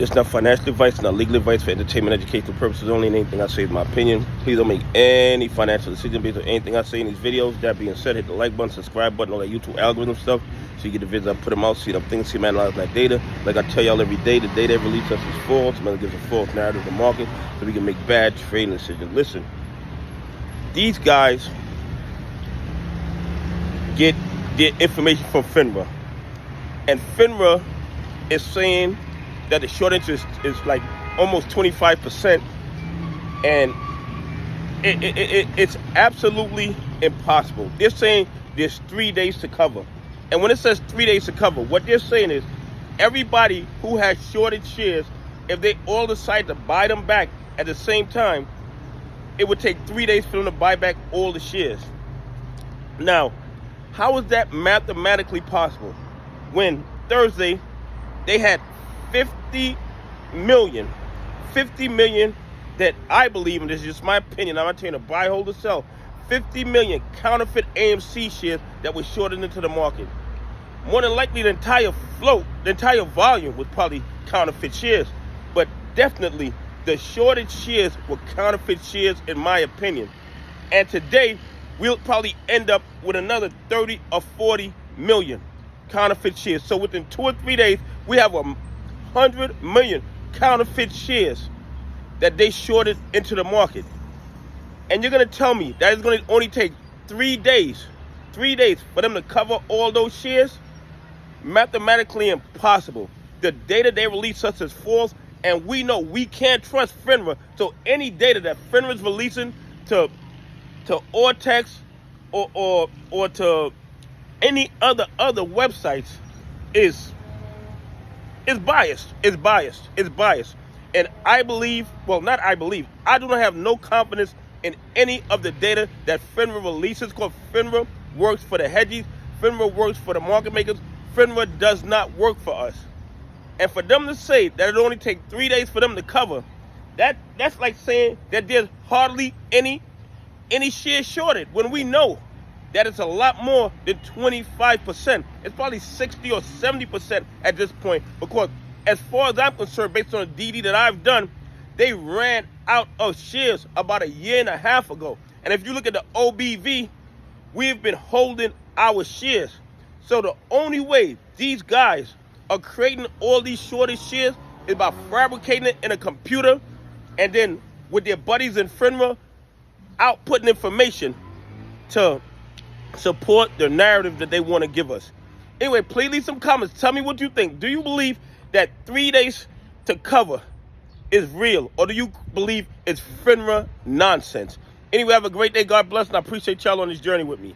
It's not financial advice, it's not legal advice, for entertainment, educational purposes only, and anything I say is my opinion. Please don't make any financial decision based on anything I say in these videos. That being said, hit the like button, subscribe button, all that YouTube algorithm stuff, so you get the videos I put them out, see them things, see them analyze that data. Like I tell y'all every day, the data every released us is false. Somebody gives a false narrative to the market, so we can make bad trading decisions. Listen, these guys get their information from FINRA, and FINRA is saying that the short interest is like almost 25%, and it's absolutely impossible. They're saying there's 3 days to cover, and when it says 3 days to cover, what they're saying is everybody who has shorted shares, if they all decide to buy them back at the same time, it would take 3 days for them to buy back all the shares. Now, how is that mathematically possible when Thursday they had 50 million that I believe, and this is just my opinion, I'm not telling you to buy, hold, or sell, 50 million counterfeit AMC shares that were shorted into the market. More than likely the entire float, the entire volume was probably counterfeit shares, but definitely the shorted shares were counterfeit shares in my opinion. And today we'll probably end up with another 30 or 40 million counterfeit shares. So within 2 or 3 days, we have 100 million counterfeit shares that they shorted into the market. And you're going to tell me that it's going to only take 3 days for them to cover all those shares? Mathematically impossible. The data they release us is false, and we know we can't trust FINRA. So any data that FINRA is releasing to Ortex or to any other websites is biased. It's biased. And I believe, well, not I believe, I do not have no confidence in any of the data that FINRA releases, because FINRA works for the hedgies, FINRA works for the market makers, FINRA does not work for us. And for them to say that it only takes 3 days for them to cover, that's like saying that there's hardly any shares shorted, when we know that it's a lot more than 25%. It's probably 60 or 70% at this point, because as far as I'm concerned, based on the DD that I've done, they ran out of shares about 1.5 years ago. And if you look at the OBV, we've been holding our shares. So the only way these guys are creating all these shorted shares is by fabricating it in a computer, and then with their buddies in FINRA outputting information to support the narrative that they want to give us. Anyway, please leave some comments. Tell me what you think. Do you believe that 3 days to cover is real, or do you believe it's FINRA nonsense? Anyway, have a great day. God bless, and I appreciate y'all on this journey with me.